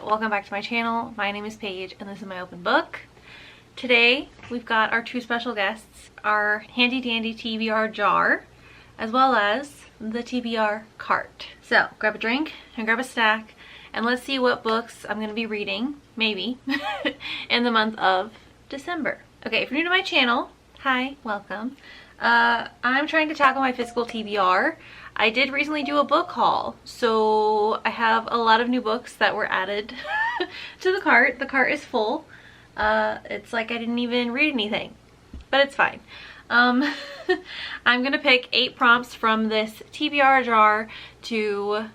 welcome back to my channel. My name is Paige and this is my open book. Today we've got our two special guests, our handy dandy TBR jar as well as the TBR cart. So grab a drink and grab a snack and let's see what books I'm going to be reading, maybe, in the month of December. Okay, if you're new to my channel, hi, welcome. I'm trying to tackle my physical TBR. I did recently do a book haul, so I have a lot of new books that were added to the cart. The cart is full. It's like I didn't even read anything, but it's fine. I'm gonna pick 8 prompts from this TBR jar to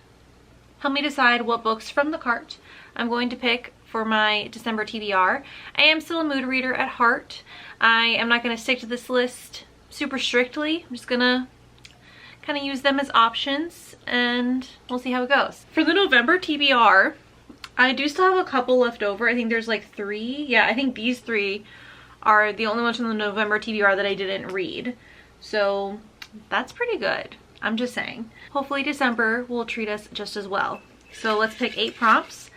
help me decide what books from the cart I'm going to pick for my December TBR. I am still a mood reader at heart. I am not gonna stick to this list super strictly. I'm just gonna kind of use them as options and we'll see how it goes. For the November TBR, I do still have a couple left over. I think there's like 3. Yeah, I think these 3 are the only ones from the November TBR that I didn't read. So that's pretty good. I'm just saying. Hopefully December will treat us just as well. So let's pick 8 prompts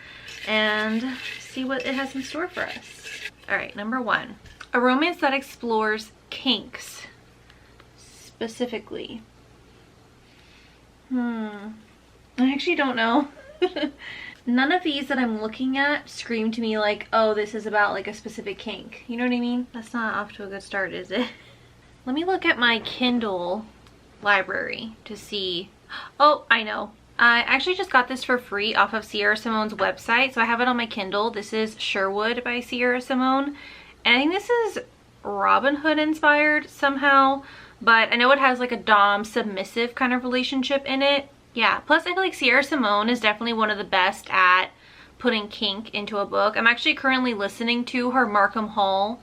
and see what it has in store for us. All right, number 1. A romance that explores kinks specifically. I actually don't know. None of these that I'm looking at scream to me like, oh, this is about like a specific kink. You know what I mean? That's not off to a good start, is it? Let me look at my Kindle library to see. Oh, I know. I actually just got this for free off of Sierra Simone's website. So I have it on my Kindle. This is Sherwood by Sierra Simone. And I think this is Robin Hood inspired somehow. But I know it has like a dom submissive kind of relationship in it. Yeah, plus I feel like Sierra Simone is definitely one of the best at putting kink into a book. I'm actually currently listening to her Markham Hall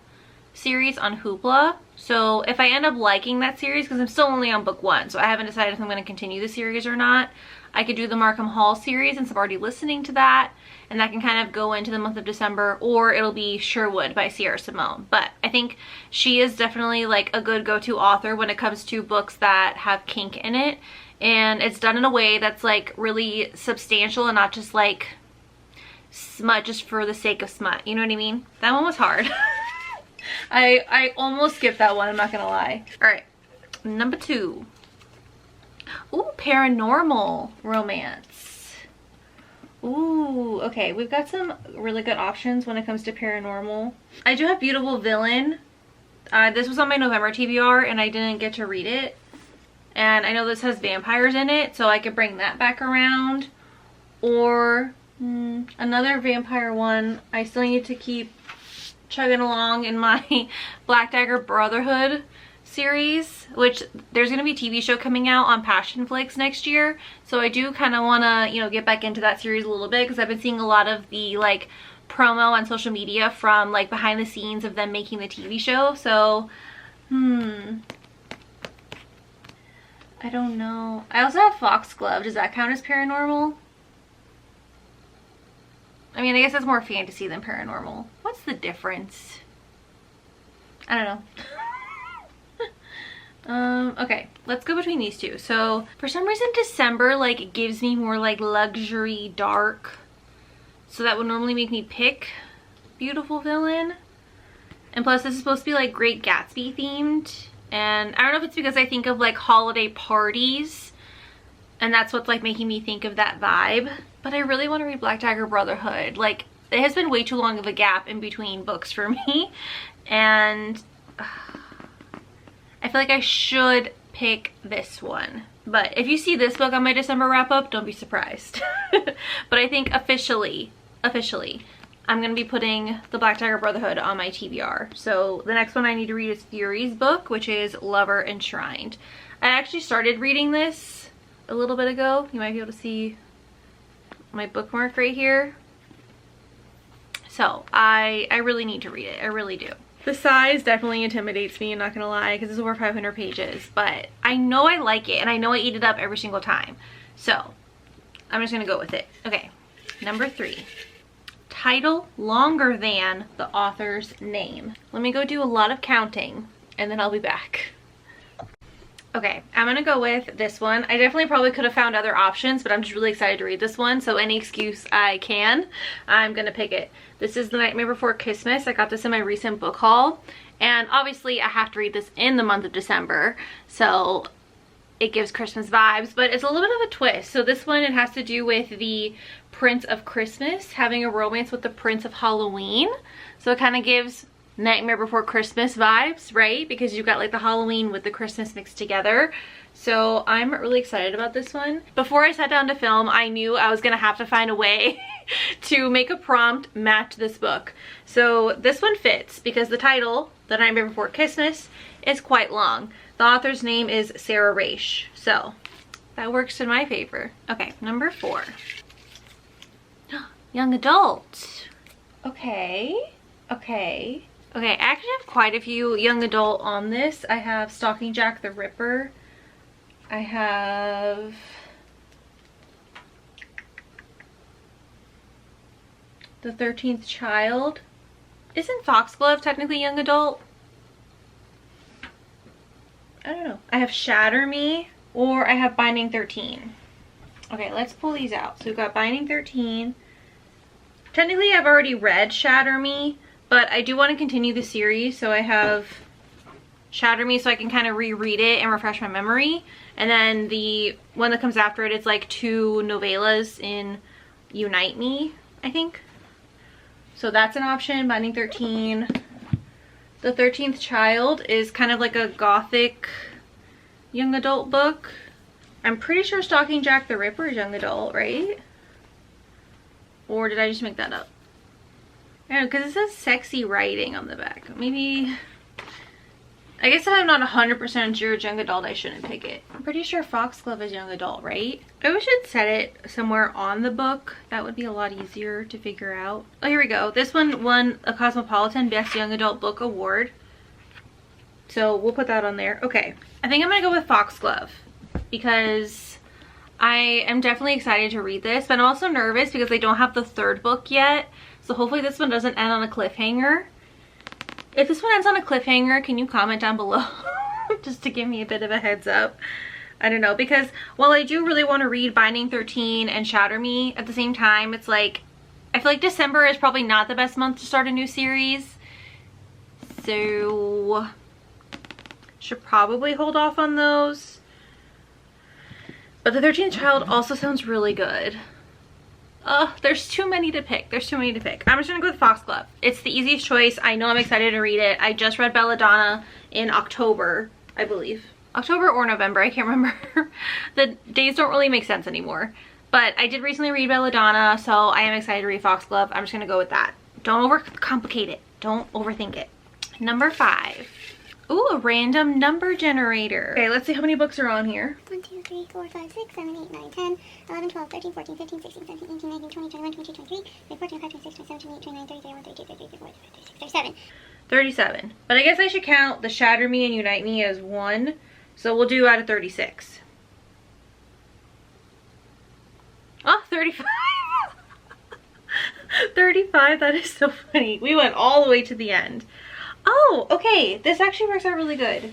series on Hoopla. So if I end up liking that series, because I'm still only on book 1, so I haven't decided if I'm going to continue the series or not, I could do the Markham Hall series since I'm already listening to that. And that can kind of go into the month of December, or it'll be Sherwood by Sierra Simone. But I think she is definitely like a good go-to author when it comes to books that have kink in it. And it's done in a way that's like really substantial and not just like smut just for the sake of smut. You know what I mean? That one was hard. I almost skipped that one, I'm not gonna lie. All right, number 2. Ooh, paranormal romance. Ooh, okay, we've got some really good options when it comes to paranormal. I do have Beautiful Villain. This was on my November TBR and I didn't get to read it. And I know this has vampires in it, so I could bring that back around. Or another vampire one. I still need to keep chugging along in my Black Dagger Brotherhood series, which there's going to be a TV show coming out on Passion Flix next year. So I do kind of want to, you know, get back into that series a little bit because I've been seeing a lot of the like promo on social media from like behind the scenes of them making the TV show. So, I don't know. I also have Foxglove. Does that count as paranormal? I mean, I guess that's more fantasy than paranormal. What's the difference? I don't know. Okay, let's go between these two. So for some reason December like gives me more like luxury dark. So that would normally make me pick Beautiful Villain. And plus this is supposed to be like Great Gatsby themed. And I don't know if it's because I think of like holiday parties and that's what's like making me think of that vibe. But I really want to read Black Dagger Brotherhood. Like, it has been way too long of a gap in between books for me. And I feel like I should pick this one. But if you see this book on my December wrap up, don't be surprised. But I think officially, I'm going to be putting the Black Dagger Brotherhood on my TBR. So the next one I need to read is Fury's book, which is Lover Enshrined. I actually started reading this a little bit ago. You might be able to see my bookmark right here. So I really need to read it. I really do. The size definitely intimidates me, I'm not gonna lie, because it's over 500 pages. But I know I like it and I know I eat it up every single time. So I'm just gonna go with it. Okay, number 3. Title longer than the author's name. Let me go do a lot of counting and then I'll be back. Okay, I'm gonna go with this one. I definitely probably could have found other options, but I'm just really excited to read this one, so any excuse I can, I'm gonna pick it. This is The Nightmare Before Christmas. I got this in my recent book haul, and obviously I have to read this in the month of December, so it gives Christmas vibes, but it's a little bit of a twist. So this one, it has to do with the Prince of Christmas having a romance with the Prince of Halloween. So it kind of gives Nightmare Before Christmas vibes, right? Because you've got like the Halloween with the Christmas mixed together. So I'm really excited about this one. Before I sat down to film, I knew I was gonna have to find a way to make a prompt match this book. So this one fits because the title, The Nightmare Before Christmas, is quite long. The author's name is Sarah Raish, so that works in my favor. Okay, number 4. Young adult. Okay. I actually have quite a few young adult on this. I have Stalking Jack the Ripper. I have The 13th Child. Isn't Foxglove technically young adult? I don't know. I have Shatter Me, or I have Binding 13. Okay, let's pull these out. So we've got Binding 13. Technically, I've already read Shatter Me, but I do want to continue the series, so I have Shatter Me so I can kind of reread it and refresh my memory. And then the one that comes after it, it's like 2 novellas in Unite Me, I think. So that's an option, Binding 13. The 13th Child is kind of like a gothic young adult book. I'm pretty sure Stalking Jack the Ripper is young adult, right? Or did I just make that up? I don't know, because it says sexy writing on the back. Maybe, I guess if I'm not 100% sure it's young adult, I shouldn't pick it. I'm pretty sure Foxglove is young adult, right? I wish I'd set it somewhere on the book. That would be a lot easier to figure out. Oh, here we go. This one won a Cosmopolitan Best Young Adult Book Award. So we'll put that on there. Okay, I think I'm gonna go with Foxglove because I am definitely excited to read this, but I'm also nervous because they don't have the 3rd book yet. So hopefully this one doesn't end on a cliffhanger. If this one ends on a cliffhanger, can you comment down below just to give me a bit of a heads up? I don't know, because while I do really want to read Binding 13 and Shatter Me at the same time, it's like, I feel like December is probably not the best month to start a new series. So should probably hold off on those. But The 13th Child also sounds really good. There's too many to pick. I'm just gonna go with Foxglove. It's the easiest choice. I know I'm excited to read it. I just read Belladonna in October, I believe. October or November, I can't remember. The days don't really make sense anymore. But I did recently read Belladonna, so I am excited to read Foxglove. I'm just gonna go with that. Don't overcomplicate it. Don't overthink it. Number 5. Ooh, a random number generator. Okay, let's see how many books are on here. 1, 2, 3, 4, 5, 6, 7, 8, 9, 10, 11, 12, 13, 14, 15, 16, 17, 18, 19, 20, 21, 22, 23, 24, 25, 26, 27, 28, 29, 30, 31, 32, 33, 34, 35, 36, 37. 37. But I guess I should count the Shatter Me and Unite Me as 1. So we'll do out of 36. Oh, 35. 35, that is so funny. We went all the way to the end. Oh, okay, this actually works out really good.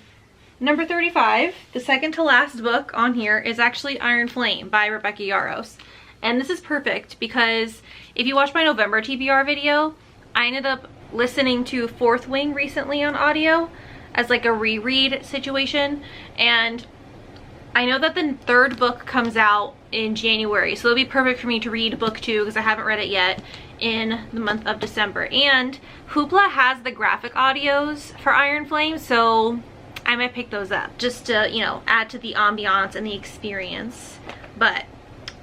Number 35, the second to last book on here, is actually Iron Flame by Rebecca Yarros. And this is perfect because if you watch my November TBR video, I ended up listening to Fourth Wing recently on audio as like a reread situation. And I know that the 3rd book comes out in January, so it'll be perfect for me to read book 2 because I haven't read it yet in the month of December. And Hoopla has the graphic audios for Iron Flame, so I might pick those up just to, you know, add to the ambiance and the experience. But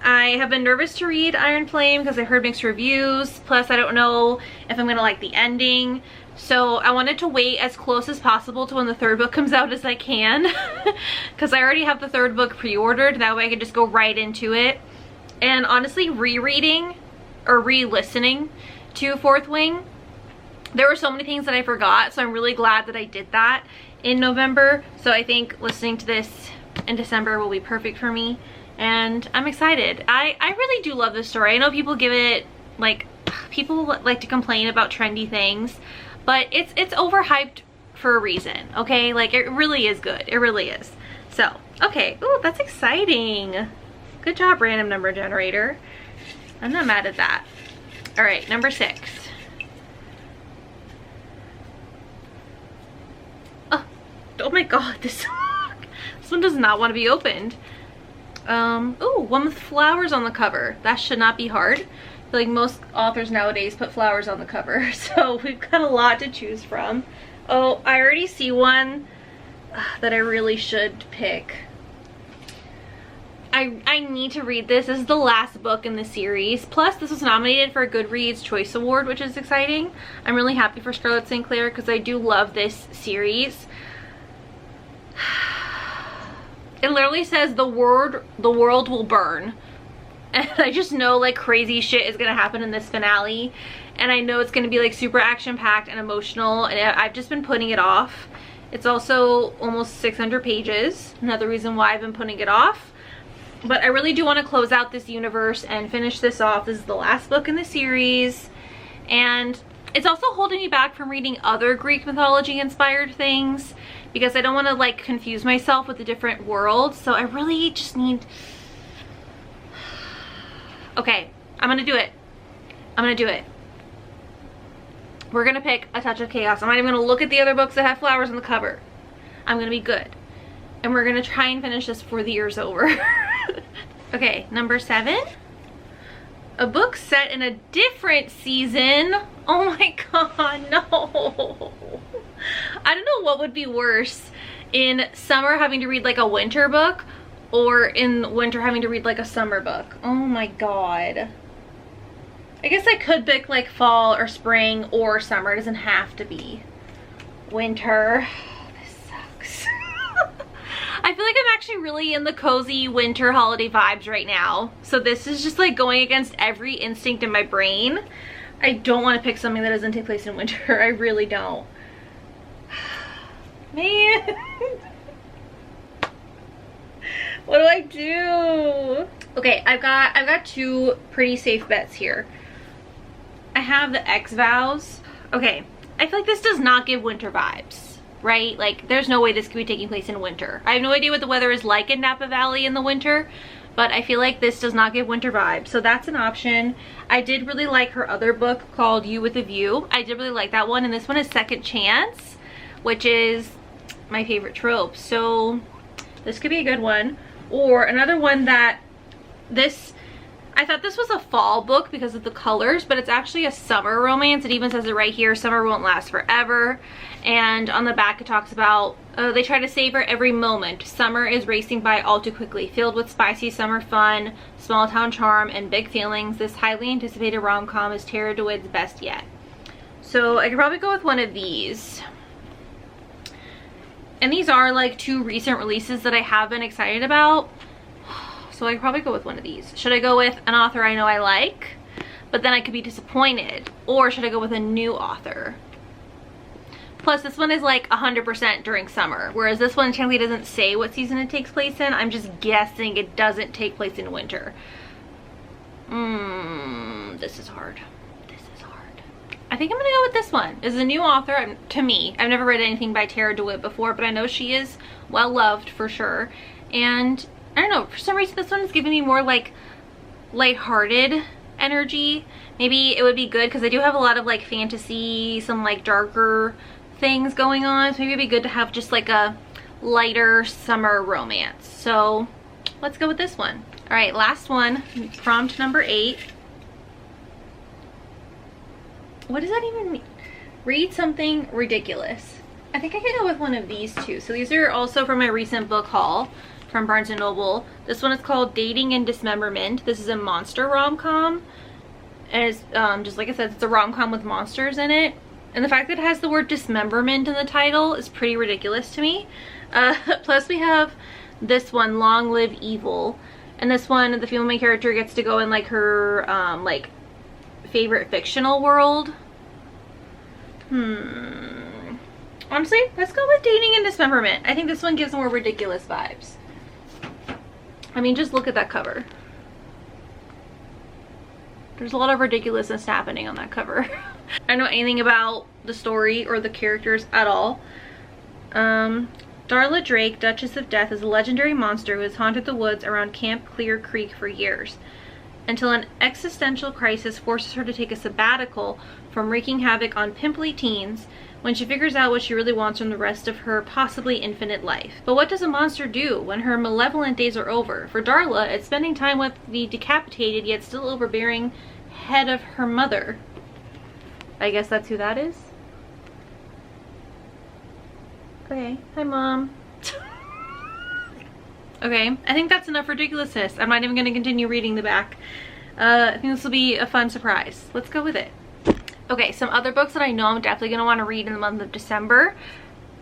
I have been nervous to read Iron Flame because I heard mixed reviews, plus I don't know if I'm gonna like the ending. So I wanted to wait as close as possible to when the 3rd book comes out as I can because I already have the 3rd book pre-ordered. That way I can just go right into it. And honestly, rereading or re-listening to Fourth Wing, there were so many things that I forgot, so I'm really glad that I did that in November. So I think listening to this in December will be perfect for me, and I'm excited. I really do love this story. I know people give it, like, people like to complain about trendy things, but it's overhyped for a reason, okay? Like, it really is good. It really is. So, okay. Ooh, that's exciting. Good job, random number generator. I'm not mad at that. All right, number 6. Oh my god, this one does not want to be opened. Ooh, one with flowers on the cover. That should not be hard. I feel like most authors nowadays put flowers on the cover, so we've got a lot to choose from. Oh, I already see one that I really should pick. I need to read this. This is the last book in the series. Plus, this was nominated for a Goodreads Choice Award, which is exciting. I'm really happy for Scarlett St. Clair because I do love this series. It literally says the world will burn. And I just know like crazy shit is gonna happen in this finale. And I know it's gonna be like super action-packed and emotional, and I've just been putting it off. It's also almost 600 pages. Another reason why I've been putting it off. But I really do want to close out this universe and finish this off. This is the last book in the series. And it's also holding me back from reading other Greek mythology inspired things because I don't want to like confuse myself with the different worlds. So I really just need... Okay, I'm gonna do it. I'm gonna do it. We're gonna pick A Touch of Chaos. I'm not even gonna look at the other books that have flowers on the cover. I'm gonna be good. And we're gonna try and finish this before the year's over. Okay, number 7. A book set in a different season. Oh my god, no. I don't know what would be worse, in summer having to read like a winter book, or in winter having to read like a summer book. Oh my god. I guess I could pick like fall or spring or summer. It doesn't have to be winter. This sucks. I feel like I'm actually really in the cozy winter holiday vibes right now. So this is just like going against every instinct in my brain. I don't want to pick something that doesn't take place in winter. I really don't. Man. What do I do? Okay, I've got 2 pretty safe bets here. I have the X Vows. Okay, I feel like this does not give winter vibes, right? Like, there's no way this could be taking place in winter. I have no idea what the weather is like in Napa Valley in the winter, but I feel like this does not give winter vibes. So that's an option. I did really like her other book called You with a View. I did really like that one, and this one is Second Chance, which is my favorite trope. So this could be a good one. Or another one that I thought this was a fall book because of the colors, but it's actually a summer romance. It even says it right here, summer won't last forever. And on the back it talks about, they try to savor every moment. Summer is racing by all too quickly. Filled with spicy summer fun, small town charm, and big feelings, this highly anticipated rom-com is Tara DeWitt's best yet. So I could probably go with one of these. And these are like 2 recent releases that I have been excited about. So I could probably go with one of these. Should I go with an author I know I like, but then I could be disappointed? Or should I go with a new author? Plus this one is like 100% during summer, whereas this one technically doesn't say what season it takes place in. I'm just guessing it doesn't take place in winter. This is hard. I think I'm gonna go with this one. It's a new author to me. I've never read anything by Tara DeWitt before, but I know she is well loved for sure. And I don't know, for some reason this one is giving me more like lighthearted energy. Maybe it would be good because I do have a lot of like fantasy, some like darker things going on. So maybe it'd be good to have just like a lighter summer romance. So let's go with this one. All right, last one, prompt number 8. What does that even mean? Read something ridiculous. I think I could go with one of these 2. So these are also from my recent book haul from Barnes & Noble. This one is called Dating and Dismemberment. This is a monster rom-com. And it's, just like I said, it's a rom-com with monsters in it. And the fact that it has the word dismemberment in the title is pretty ridiculous to me. Plus we have this one, Long Live Evil. And this one, the female main character gets to go in like her, like, favorite fictional world. Honestly, let's go with Dating and Dismemberment. I think this one gives more ridiculous vibes. I mean, just look at that cover. There's a lot of ridiculousness happening on that cover. I don't know anything about the story or the characters at all, Darla Drake, Duchess of Death, is a legendary monster who has haunted the woods around Camp Clear Creek for years, until an existential crisis forces her to take a sabbatical from wreaking havoc on pimply teens when she figures out what she really wants from the rest of her possibly infinite life. But what does a monster do when her malevolent days are over? For Darla, it's spending time with the decapitated yet still overbearing head of her mother. I guess that's who that is? Okay, hi Mom. Okay, I think that's enough ridiculousness. I'm not even going to continue reading the back. I think this will be a fun surprise. Let's go with it. Okay, some other books that I know I'm definitely going to want to read in the month of December.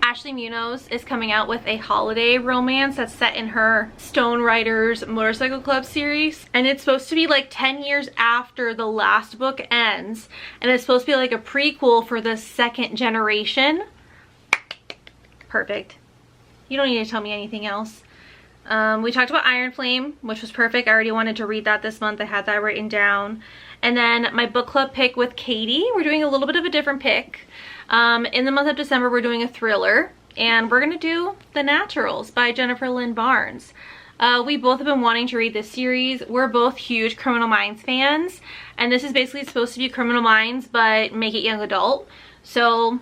Ashley Munoz is coming out with a holiday romance that's set in her Stone Riders Motorcycle Club series. And it's supposed to be like 10 years after the last book ends. And it's supposed to be like a prequel for the second generation. Perfect. You don't need to tell me anything else. We talked about Iron Flame, which was perfect. I already wanted to read that this month. I had that written down. And then my book club pick with Katie. We're doing a little bit of a different pick. In the month of December, we're doing a thriller. And we're going to do The Naturals by Jennifer Lynn Barnes. We both have been wanting to read this series. We're both huge Criminal Minds fans. And this is basically supposed to be Criminal Minds, but make it young adult. So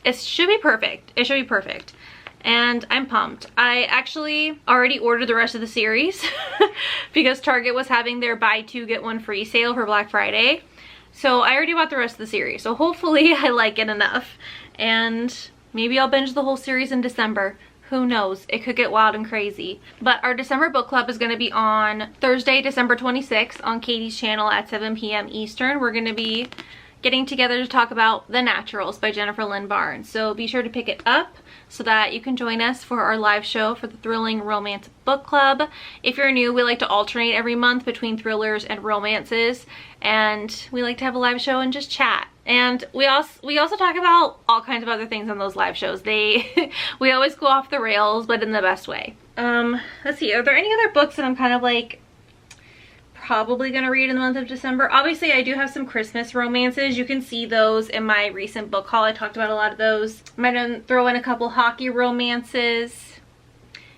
it should be perfect. It should be perfect. And I'm pumped. I actually already ordered the rest of the series because Target was having their buy two get one free sale for Black Friday. So I already bought the rest of the series. So hopefully I like it enough. And maybe I'll binge the whole series in December. Who knows? It could get wild and crazy. But our December book club is going to be on Thursday, December 26th on Katie's channel at 7 p.m. Eastern. We're going to be getting together to talk about The Naturals by Jennifer Lynn Barnes. So be sure to pick it up so that you can join us for our live show for the Thrilling Romance Book Club. If you're new, we like to alternate every month between thrillers and romances, and we like to have a live show and just chat. And we also talk about all kinds of other things on those live shows. We always go off the rails, but in the best way. Let's see, are there any other books that I'm kind of like probably gonna read in the month of December? Obviously I do have some Christmas romances. You can see those in my recent book haul. I talked about a lot of those. Might throw in a couple hockey romances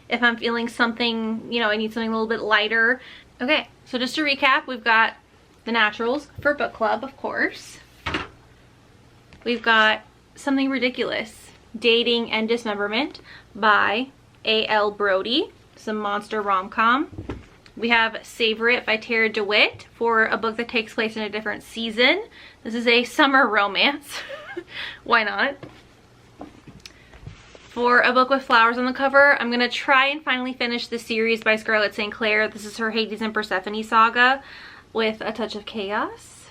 if I'm feeling something, you know, I need something a little bit lighter. Okay, so just to recap, we've got The Naturals for book club, of course. We've got Something Ridiculous, Dating and Dismemberment by A.L. Brody. It's a monster rom-com. We have Savor It by Tara DeWitt for a book that takes place in a different season. This is a summer romance. Why not? For a book with flowers on the cover, I'm going to try and finally finish the series by Scarlett St. Clair. This is her Hades and Persephone saga with a touch of chaos.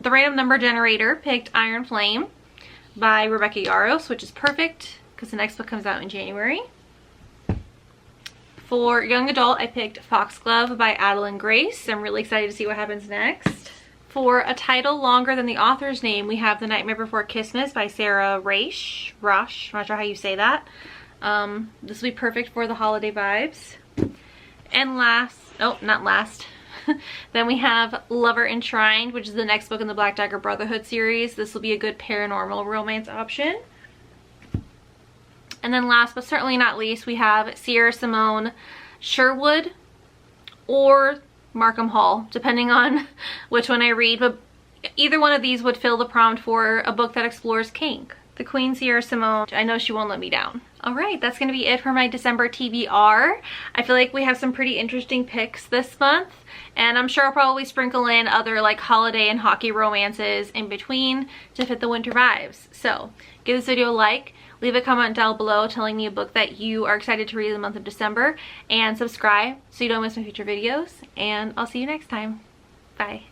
The Random Number Generator picked Iron Flame by Rebecca Yarros, which is perfect because the next book comes out in January. For young adult, I picked Foxglove by Adeline Grace. I'm really excited to see what happens next. For a title longer than the author's name, we have The Nightmare Before Christmas by Sarah Roche. I'm not sure how you say that. This will be perfect for the holiday vibes. And last, oh, not last. Then we have Lover Enshrined, which is the next book in the Black Dagger Brotherhood series. This will be a good paranormal romance option. And then last but certainly not least, we have Sierra Simone Sherwood or Markham Hall, depending on which one I read. But either one of these would fill the prompt for a book that explores kink. The Queen Sierra Simone, I know she won't let me down. Alright, that's going to be it for my December TBR. I feel like we have some pretty interesting picks this month. And I'm sure I'll probably sprinkle in other like holiday and hockey romances in between to fit the winter vibes. So give this video a like. Leave a comment down below telling me a book that you are excited to read in the month of December. And subscribe so you don't miss my future videos. And I'll see you next time. Bye.